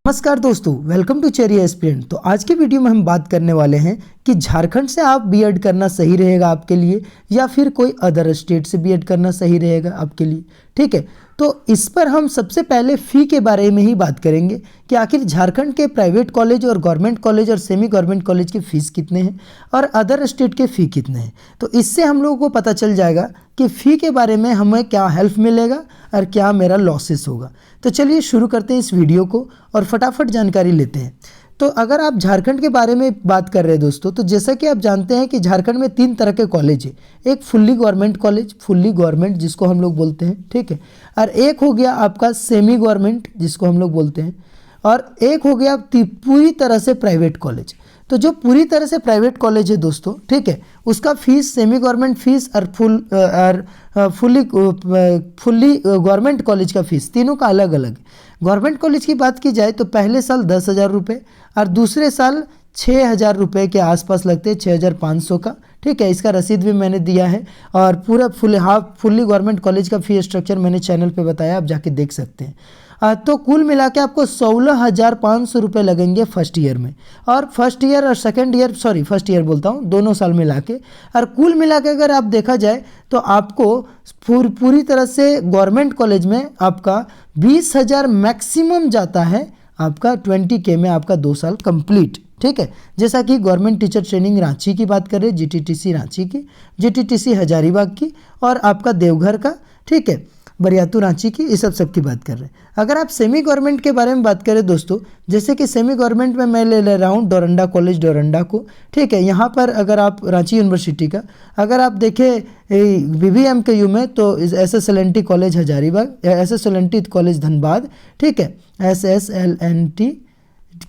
नमस्कार दोस्तों, welcome to cherry aspirant. तो आज की वीडियो में हम बात करने वाले हैं कि झारखंड से आप बीएड करना सही रहेगा आपके लिए या फिर कोई अदर स्टेट से बीएड करना सही रहेगा आपके लिए। ठीक है, तो इस पर हम सबसे पहले फ़ी के बारे में ही बात करेंगे कि आखिर झारखंड के प्राइवेट कॉलेज और गवर्नमेंट कॉलेज और सेमी गवर्नमेंट कॉलेज की फ़ीस कितने हैं और अदर स्टेट के फ़ी कितने हैं। तो इससे हम लोगों को पता चल जाएगा कि फ़ी के बारे में हमें क्या हेल्प मिलेगा और क्या मेरा लॉसेस होगा। तो चलिए शुरू करते हैं इस वीडियो को और फटाफट जानकारी लेते हैं। तो अगर आप झारखंड के बारे में बात कर रहे हैं दोस्तों, तो जैसा कि आप जानते हैं कि झारखंड में 3 तरह के कॉलेज है। एक fully government college, fully government जिसको हम लोग बोलते हैं, ठीक है, और एक हो गया आपका सेमी गवर्नमेंट जिसको हम लोग बोलते हैं, और एक हो गया पूरी तरह से प्राइवेट कॉलेज। तो जो पूरी तरह से प्राइवेट कॉलेज है दोस्तों, ठीक है, उसका फीस सेमी गवर्नमेंट फीस और फुल्ली गवर्नमेंट कॉलेज का फीस तीनों का अलग अलग है। गवर्नमेंट कॉलेज की बात की जाए तो पहले साल 10,000 रुपये और दूसरे साल 6,000 रुपये के आसपास लगते हैं, 6,500 का। ठीक है, इसका रसीद भी मैंने दिया है और पूरा फुल्ली गवर्नमेंट कॉलेज का फी स्ट्रक्चर मैंने चैनल पे बताया, आप जाके देख सकते हैं। तो कुल मिला के आपको 16,500 रुपये लगेंगे फर्स्ट ईयर में, और फर्स्ट ईयर और second year, sorry first year बोलता हूँ, दोनों साल मिला के। और कुल मिला के अगर आप देखा जाए तो आपको पूरी तरह से गवर्नमेंट कॉलेज में आपका 20,000 मैक्सिमम जाता है, आपका 20K में आपका 2 साल कंप्लीट। ठीक है, जैसा कि गवर्नमेंट टीचर ट्रेनिंग रांची की बात कर रहे हैं, GTTC रांची की, GTTC हजारीबाग की, और आपका देवघर का, ठीक है, बरियातू रांची की, ये सब की बात कर रहे हैं। अगर आप सेमी गवर्नमेंट के बारे में बात करें दोस्तों, जैसे कि सेमी गवर्नमेंट में मैं ले रहा हूँ डोरंडा कॉलेज, डोरंडा को। ठीक है, यहाँ पर अगर आप रांची यूनिवर्सिटी का अगर आप देखें BBMKU में तो SSLNT college Hazaribagh, SSLNT college Dhanbad, ठीक है, SSLNT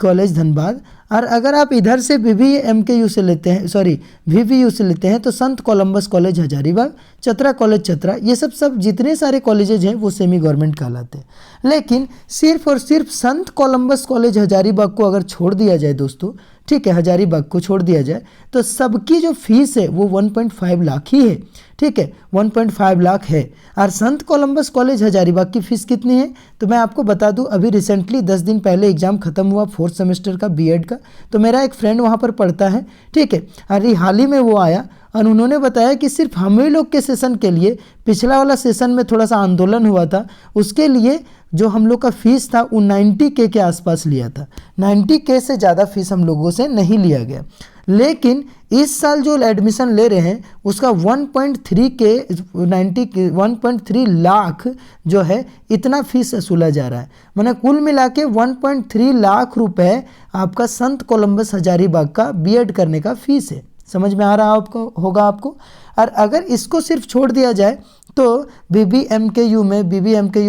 कॉलेज धनबाद। और अगर आप इधर से VBMKU से लेते हैं, सॉरी VBU से लेते हैं, तो संत Columbus college Hazaribagh, Chatra college Chatra, ये सब जितने सारे कॉलेजेज हैं वो सेमी गवर्नमेंट कहलाते हैं। लेकिन सिर्फ और सिर्फ संत कोलंबस कॉलेज हजारीबाग को अगर छोड़ दिया जाए दोस्तों, ठीक है, हजारीबाग को छोड़ दिया जाए तो सबकी जो फीस है वो 1.5 लाख ही है। ठीक है, 1.5 लाख है। और संत कोलंबस कॉलेज हजारीबाग की फ़ीस कितनी है तो मैं आपको बता दूं, अभी रिसेंटली 10 दिन पहले एग्ज़ाम ख़त्म हुआ 4th सेमेस्टर का बीएड का। तो मेरा एक फ्रेंड वहाँ पर पढ़ता है, ठीक है, अरे हाल ही में वो आया और उन्होंने बताया कि सिर्फ हम ही लोग के सेशन के लिए, पिछला वाला सेशन में थोड़ा सा आंदोलन हुआ था, उसके लिए जो हम लोग का फ़ीस था वो 90K के आसपास लिया था। 90K से ज़्यादा फीस हम लोगों से नहीं लिया गया। लेकिन इस साल जो एडमिशन ले रहे हैं उसका 1.3 लाख जो है इतना फीस वसूला जा रहा है। मैंने कुल मिला के 1.3 लाख रुपए आपका संत कोलंबस हजारीबाग का बीएड करने का फीस है। समझ में आ रहा होगा आपको। और अगर इसको सिर्फ छोड़ दिया जाए तो BBMKU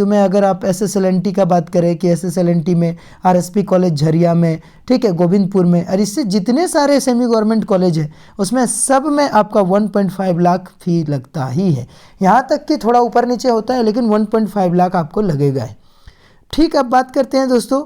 में अगर आप SSLNT का बात करें कि SSLNT में RSP कॉलेज झरिया में, ठीक है, गोविंदपुर में, और इससे जितने सारे सेमी गवर्नमेंट कॉलेज है उसमें सब में आपका 1.5 लाख फी लगता ही है। यहाँ तक कि थोड़ा ऊपर नीचे होता है लेकिन 1.5 लाख आपको लगेगा। ठीक, अब बात करते हैं दोस्तों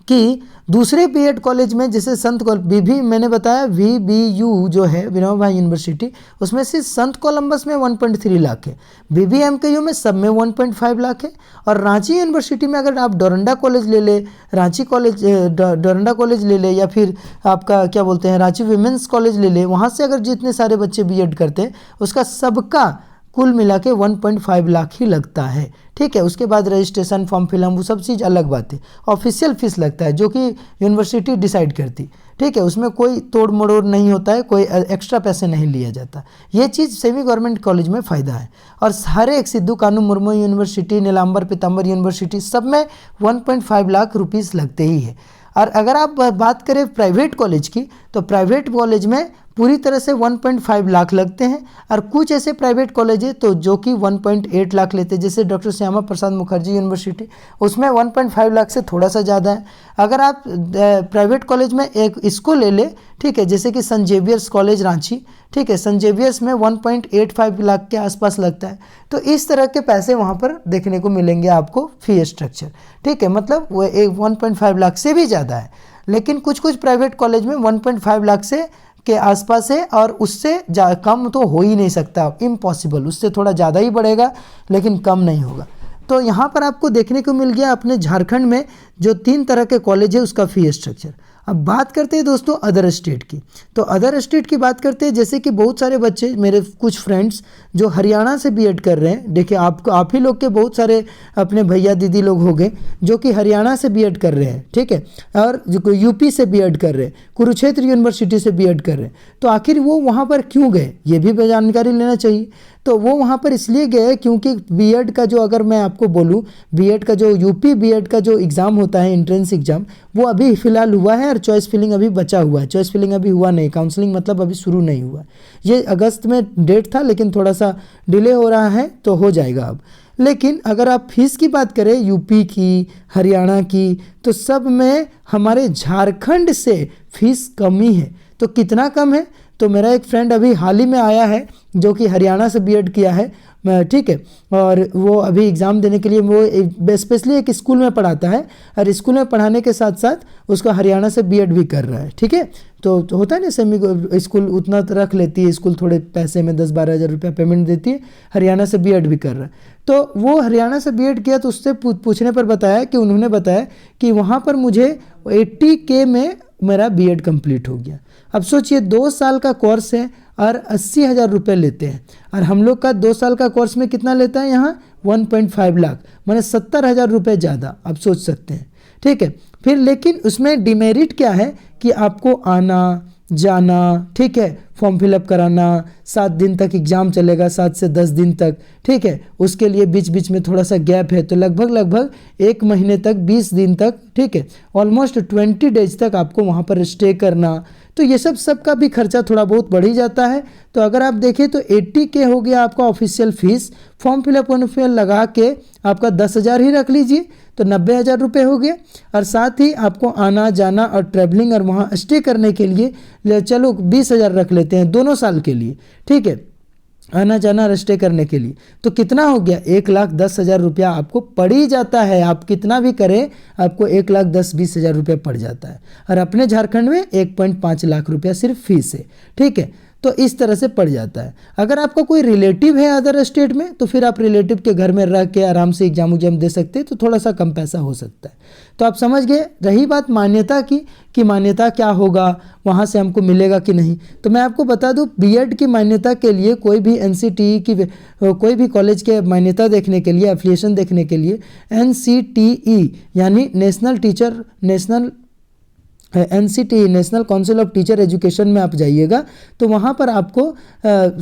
कि दूसरे बीएड कॉलेज में, जैसे संत मैंने बताया VBU जो है विनोबा भावे यूनिवर्सिटी, उसमें से संत कोलंबस में 1.3 लाख है, BBMKU में सब में 1.5 लाख है, और रांची यूनिवर्सिटी में अगर आप डोरंडा कॉलेज ले ले, रांची कॉलेज डोरंडा कॉलेज ले ले, या फिर आपका क्या बोलते हैं रांची विमेंस कॉलेज ले ले, वहाँ से अगर जितने सारे बच्चे बीएड करते हैं उसका सबका कुल मिला के 1.5 लाख ही लगता है। ठीक है, उसके बाद रजिस्ट्रेशन फॉर्म फिलअप वो सब चीज़ अलग बात है। ऑफिशियल फीस लगता है जो कि यूनिवर्सिटी डिसाइड करती। ठीक है, उसमें कोई तोड़ मड़ोड़ नहीं होता है, कोई एक्स्ट्रा पैसे नहीं लिया जाता। ये चीज़ सेमी गवर्नमेंट कॉलेज में फ़ायदा है। और सारे एक सिद्धू कानू मुर्मू यूनिवर्सिटी, नीलांबर पीताम्बर यूनिवर्सिटी, सब में 1.5 लाख रुपीज़ लगते ही है। और अगर आप बात करें प्राइवेट कॉलेज की, तो प्राइवेट कॉलेज में पूरी तरह से 1.5 लाख लगते हैं, और कुछ ऐसे प्राइवेट कॉलेज है तो जो कि 1.8 लाख लेते हैं, जैसे डॉक्टर श्यामा प्रसाद मुखर्जी यूनिवर्सिटी, उसमें 1.5 लाख से थोड़ा सा ज़्यादा है। अगर आप प्राइवेट कॉलेज में एक इसको ले ले, ठीक है, जैसे कि सेंट जेवियर्स कॉलेज रांची, ठीक है, सेंट जेवियर्स में 1.85 लाख के आसपास लगता है। तो इस तरह के पैसे वहाँ पर देखने को मिलेंगे आपको फी स्ट्रक्चर। ठीक है, मतलब वो 1.5 लाख से भी ज़्यादा है। लेकिन कुछ प्राइवेट कॉलेज में 1.5 लाख से के आसपास है, और उससे कम तो हो ही नहीं सकता, इम्पॉसिबल। उससे थोड़ा ज़्यादा ही बढ़ेगा लेकिन कम नहीं होगा। तो यहाँ पर आपको देखने को मिल गया अपने झारखंड में जो 3 तरह के कॉलेज है उसका फी स्ट्रक्चर। अब बात करते हैं दोस्तों अदर स्टेट की। तो अदर स्टेट की बात करते हैं, जैसे कि बहुत सारे बच्चे, मेरे कुछ फ्रेंड्स जो हरियाणा से बीएड कर रहे हैं, देखिए आप ही लोग के बहुत सारे अपने भैया दीदी लोग हो गए जो कि हरियाणा से बीएड कर रहे हैं, ठीक है, और जो यूपी से बीएड कर रहे हैं, कुरुक्षेत्र यूनिवर्सिटी से बीएड कर रहे हैं। तो आखिर वो वहाँ पर क्यों गए, ये भी जानकारी लेना चाहिए। तो वो वहाँ पर इसलिए गए क्योंकि बीएड का जो, अगर मैं आपको बोलूँ, बीएड का जो यूपी बीएड का जो एग्ज़ाम होता है, एंट्रेंस एग्ज़ाम, वो अभी फ़िलहाल हुआ है और चॉइस फिलिंग अभी बचा हुआ है। चॉइस फिलिंग अभी हुआ नहीं, काउंसलिंग मतलब अभी शुरू नहीं हुआ। ये अगस्त में डेट था लेकिन थोड़ा सा डिले हो रहा है, तो हो जाएगा अब। लेकिन अगर आप फीस की बात करें यूपी की, हरियाणा की, तो सब में हमारे झारखंड से फीस कम ही है। तो कितना कम है, तो मेरा एक फ्रेंड अभी हाल ही में आया है जो कि हरियाणा से बीएड किया है, ठीक है, और वो अभी एग्ज़ाम देने के लिए वो स्पेशली एक स्कूल में पढ़ाता है और स्कूल में पढ़ाने के साथ साथ उसका हरियाणा से बीएड भी कर रहा है, ठीक है। तो होता है ना, सेमी स्कूल उतना रख लेती है स्कूल, थोड़े पैसे में 10-12 हज़ार रुपया पेमेंट देती है, हरियाणा से बीएड भी कर रहा है। तो वो हरियाणा से बीएड किया, तो उससे पूछने पर बताया कि उन्होंने बताया कि वहाँ पर मुझे 80K में मेरा बीएड कंप्लीट हो गया। अब सोचिए 2 साल का कोर्स है और 80,000 रुपये लेते हैं, और हम लोग का 2 साल का कोर्स में कितना लेता है यहाँ 1.5 लाख, माने 70,000 रुपये ज़्यादा, आप सोच सकते हैं, ठीक है। फिर लेकिन उसमें डिमेरिट क्या है कि आपको आना जाना, ठीक है, फॉर्म फिलअप कराना, 7 दिन तक एग्ज़ाम चलेगा, 7 से 10 दिन तक, ठीक है, उसके लिए बीच बीच में थोड़ा सा गैप है, तो लगभग 1 महीने तक, 20 दिन तक, ठीक है, ऑलमोस्ट 20 डेज तक आपको वहाँ पर स्टे करना। तो ये सब का भी खर्चा थोड़ा बहुत बढ़ ही जाता है। तो अगर आप देखें तो 80K हो गया आपका ऑफिशियल फीस, फॉर्म फिलअप लगा के आपका 10,000 ही रख लीजिए, तो 90,000 रुपये हो गए, और साथ ही आपको आना जाना और ट्रैवलिंग और वहाँ स्टे करने के लिए चलो 20,000 रख लेते हैं दोनों साल के लिए, ठीक है, आना जाना और स्टे करने के लिए। तो कितना हो गया 1,10,000 रुपया आपको पड़ ही जाता है। आप कितना भी करें आपको 1,10,20,000 रुपये पड़ जाता है, और अपने झारखंड में 1.5 लाख रुपया सिर्फ फीस है, ठीक है। तो इस तरह से पड़ जाता है। अगर आपका कोई रिलेटिव है अदर स्टेट में, तो फिर आप रिलेटिव के घर में रह के आराम से एग्जाम दे सकते हैं, तो थोड़ा सा कम पैसा हो सकता है। तो आप समझ गए। रही बात मान्यता की कि मान्यता क्या होगा, वहाँ से हमको मिलेगा कि नहीं, तो मैं आपको बता दूँ, बीएड की मान्यता के लिए कोई भी एनसीटीई की कोई भी कॉलेज के मान्यता देखने के लिए, एफिलिएशन देखने के लिए एनसीटीई यानी NCTE national council of teacher education में आप जाइएगा, तो वहाँ पर आपको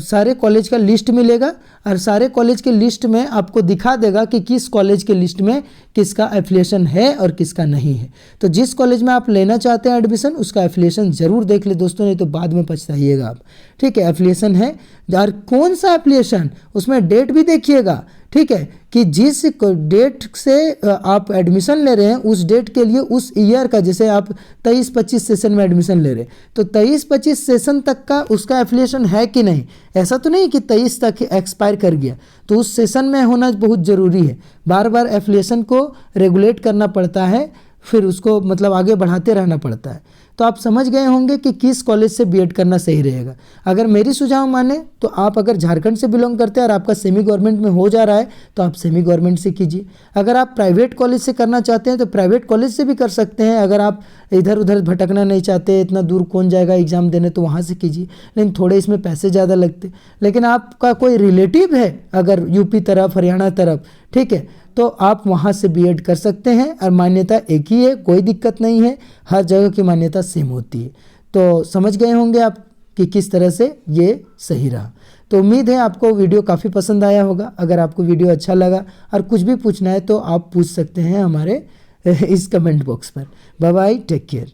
सारे कॉलेज का लिस्ट मिलेगा, और सारे कॉलेज के लिस्ट में आपको दिखा देगा कि किस कॉलेज के लिस्ट में किसका एफिलिएशन है और किसका नहीं है। तो जिस कॉलेज में आप लेना चाहते हैं एडमिशन, उसका एफिलिएशन ज़रूर देख ले दोस्तों, नहीं तो बाद में पछताइएगा आप, ठीक है। एफिलिएशन है, और कौन सा एफिलिएशन, उसमें डेट भी देखिएगा, ठीक है, कि जिस डेट से आप एडमिशन ले रहे हैं उस डेट के लिए उस ईयर का, जैसे आप 23-25 सेशन में एडमिशन ले रहे हैं, तो 23-25 सेशन तक का उसका एफिलिएशन है कि नहीं। ऐसा तो नहीं कि 23 तक एक्सपायर कर गया, तो उस सेशन में होना बहुत ज़रूरी है। बार बार एफिलिएशन को रेगुलेट करना पड़ता है, फिर उसको मतलब आगे बढ़ाते रहना पड़ता है। तो आप समझ गए होंगे कि किस कॉलेज से बीएड करना सही रहेगा। अगर मेरी सुझाव माने तो आप अगर झारखंड से बिलोंग करते हैं और आपका सेमी गवर्नमेंट में हो जा रहा है, तो आप सेमी गवर्नमेंट से कीजिए। अगर आप प्राइवेट कॉलेज से करना चाहते हैं तो प्राइवेट कॉलेज से भी कर सकते हैं। अगर आप इधर उधर भटकना नहीं चाहते, इतना दूर कौन जाएगा एग्ज़ाम देने, तो वहाँ से कीजिए, लेकिन थोड़े इसमें पैसे ज़्यादा लगते। लेकिन आपका कोई रिलेटिव है अगर यूपी तरफ, हरियाणा तरफ, ठीक है, तो आप वहाँ से बीएड कर सकते हैं, और मान्यता एक ही है, कोई दिक्कत नहीं है, हर जगह की मान्यता सेम होती है। तो समझ गए होंगे आप कि किस तरह से ये सही रहा। तो उम्मीद है आपको वीडियो काफ़ी पसंद आया होगा। अगर आपको वीडियो अच्छा लगा और कुछ भी पूछना है तो आप पूछ सकते हैं हमारे इस कमेंट बॉक्स पर। Bye bye, take care.